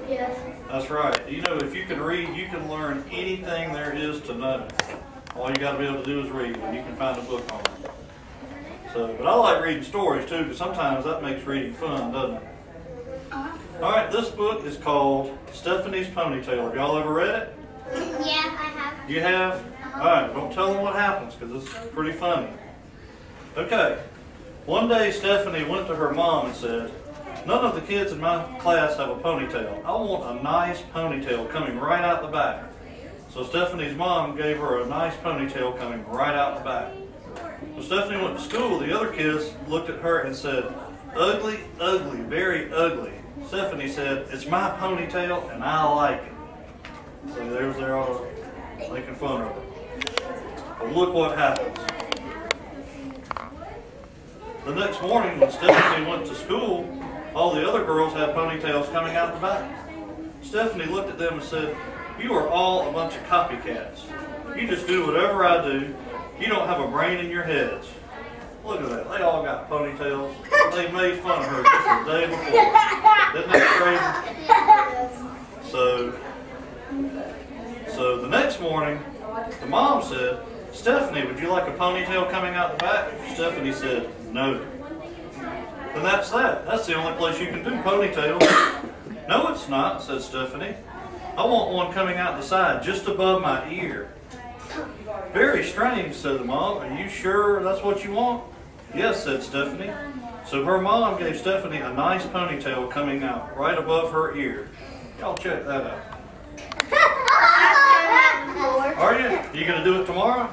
Yes. That's right. You know, if you can read, you can learn anything there is to know. All you got to be able to do is read, and you can find a book on it. So, but I like reading stories too, because sometimes that makes reading fun, doesn't it? All right, this book is called Stephanie's Ponytail. Have y'all ever read it? Yeah, I have. You have? All right, don't tell them what happens, because it's pretty funny. Okay, one day Stephanie went to her mom and said, "None of the kids in my class have a ponytail. I want a nice ponytail coming right out the back." So Stephanie's mom gave her a nice ponytail coming right out the back. When Stephanie went to school, the other kids looked at her and said, "Ugly, ugly, very ugly." Stephanie said, "It's my ponytail and I like it." So they're all making fun of her. But look what happens. The next morning when Stephanie went to school, all the other girls had ponytails coming out the back. Stephanie looked at them and said, "You are all a bunch of copycats. You just do whatever I do. You don't have a brain in your heads." Look at that. They all got ponytails. They made fun of her just the day before. Isn't that crazy? So the next morning, the mom said, "Stephanie, would you like a ponytail coming out the back?" Stephanie said, "No." And that's that. That's the only place you can do ponytails. "No, it's not," said Stephanie. "I want one coming out the side, just above my ear." "Very strange," said the mom. "Are you sure that's what you want?" "Yes," said Stephanie. So her mom gave Stephanie a nice ponytail coming out right above her ear. Y'all check that out. Are you? You going to do it tomorrow?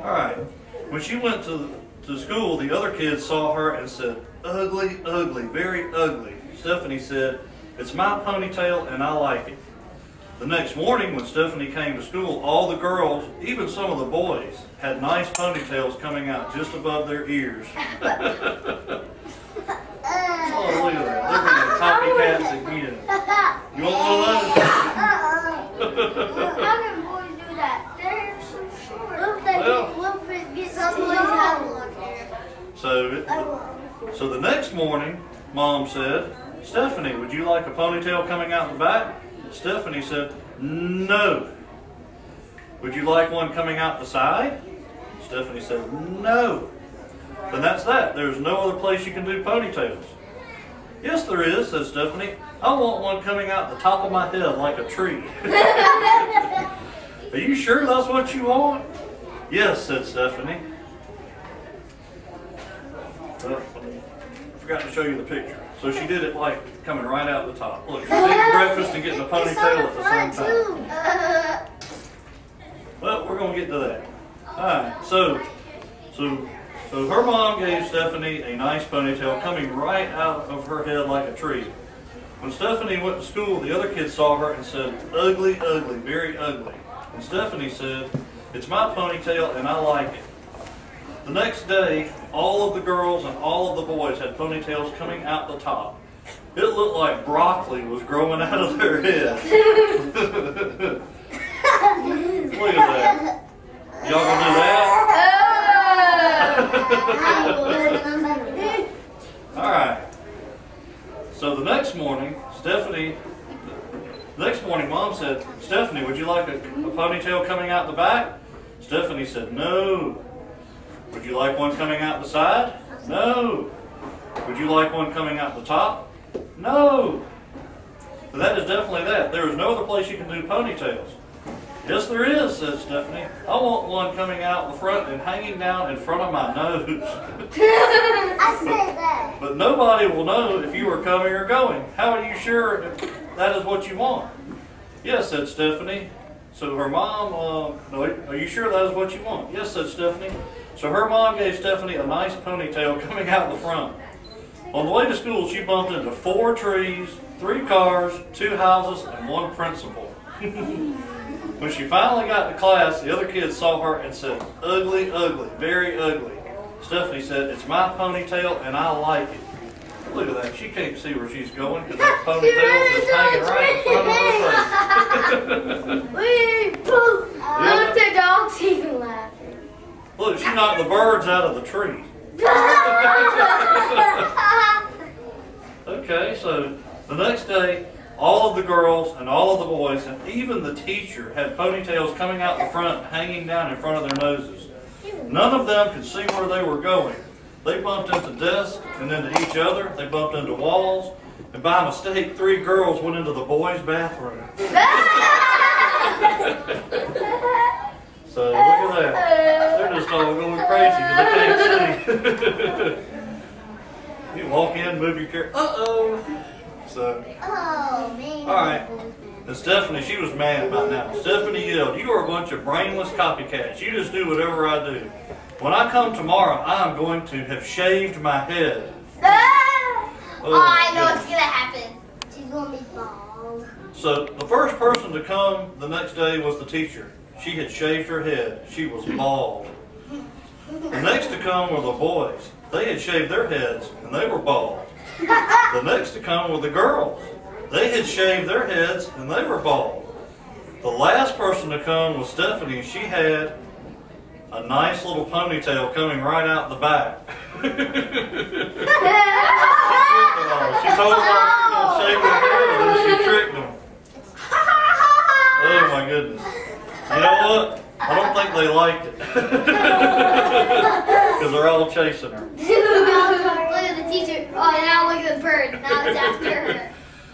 All right. When she went to school, the other kids saw her and said, "Ugly, ugly, very ugly." Stephanie said, "It's my ponytail and I like it." The next morning when Stephanie came to school, all the girls, even some of the boys, had nice ponytails coming out just above their ears. Oh, look at that. Look at the copycats again. You want one of those? How can boys do that? They're so short. So the next morning, Mom said, "Stephanie, would you like a ponytail coming out the back?" Stephanie said, "No." "Would you like one coming out the side?" Stephanie said, "No." "Then that's that. There's no other place you can do ponytails." "Yes, there is," said Stephanie. "I want one coming out the top of my head like a tree." "Are you sure that's what you want?" "Yes," said Stephanie. I forgot to show you the picture. So she did it like coming right out the top. Look, she's eating breakfast and getting a ponytail at the same time. Well, we're going to get to that. Alright, so her mom gave Stephanie a nice ponytail coming right out of her head like a tree. When Stephanie went to school, the other kids saw her and said, "Ugly, ugly, very ugly." And Stephanie said, "It's my ponytail and I like it." The next day, all of the girls and all of the boys had ponytails coming out the top. It looked like broccoli was growing out of their heads. Look at that. Y'all gonna do that? All right. So the next morning, Mom said, "Stephanie, would you like a ponytail coming out the back?" Stephanie said, "No." "Would you like one coming out the side?" "No." "Would you like one coming out the top?" "No." But that is definitely that. There is no other place you can do ponytails. "Yes, there is," said Stephanie. "I want one coming out the front and hanging down in front of my nose." I said that. "But nobody will know if you are coming or going. How are you sure if that is what you want?" "Yes," said Stephanie. So her mom, "Are you sure that is what you want?" "Yes," said Stephanie. So her mom gave Stephanie a nice ponytail coming out the front. On the way to school, she bumped into 4 trees, 3 cars, 2 houses, and 1 principal. When she finally got to class, the other kids saw her and said, "Ugly, ugly, very ugly." Stephanie said, "It's my ponytail and I like it." Look at that. She can't see where she's going because that ponytail is hanging right in front of her face. Look, the dog's even laughing. Look, she knocked the birds out of the tree. Okay. Okay, so the next day, all of the girls and all of the boys and even the teacher had ponytails coming out the front, hanging down in front of their noses. None of them could see where they were going. They bumped into desks and into each other. They bumped into walls. And by mistake, 3 girls went into the boys' bathroom. So look at that. They're just all going crazy because they can't see. You walk in, move your chair. Uh-oh. So. Oh, man. All right. And Stephanie, she was mad about now. Stephanie yelled, "You are a bunch of brainless copycats. You just do whatever I do. When I come tomorrow, I'm going to have shaved my head." Oh, I know what's going to happen. She's going to be bald. So the first person to come the next day was the teacher. She had shaved her head. She was bald. The next to come were the boys. They had shaved their heads and they were bald. The next to come were the girls. They had shaved their heads and they were bald. The last person to come was Stephanie. She had a nice little ponytail coming right out the back. She told them she was going to shave their head and then she tricked them. Oh my goodness. You know what? I don't think they liked it. Because they're all chasing her. Look at the teacher. Oh, now look at the bird. Now it's after her.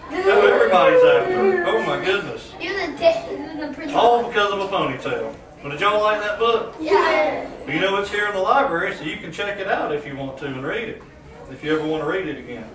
No, everybody's after her. Oh my goodness. Even the principal. All because of a ponytail. Well, did y'all like that book? Yeah. Well, you know it's here in the library, so you can check it out if you want to and read it. If you ever want to read it again.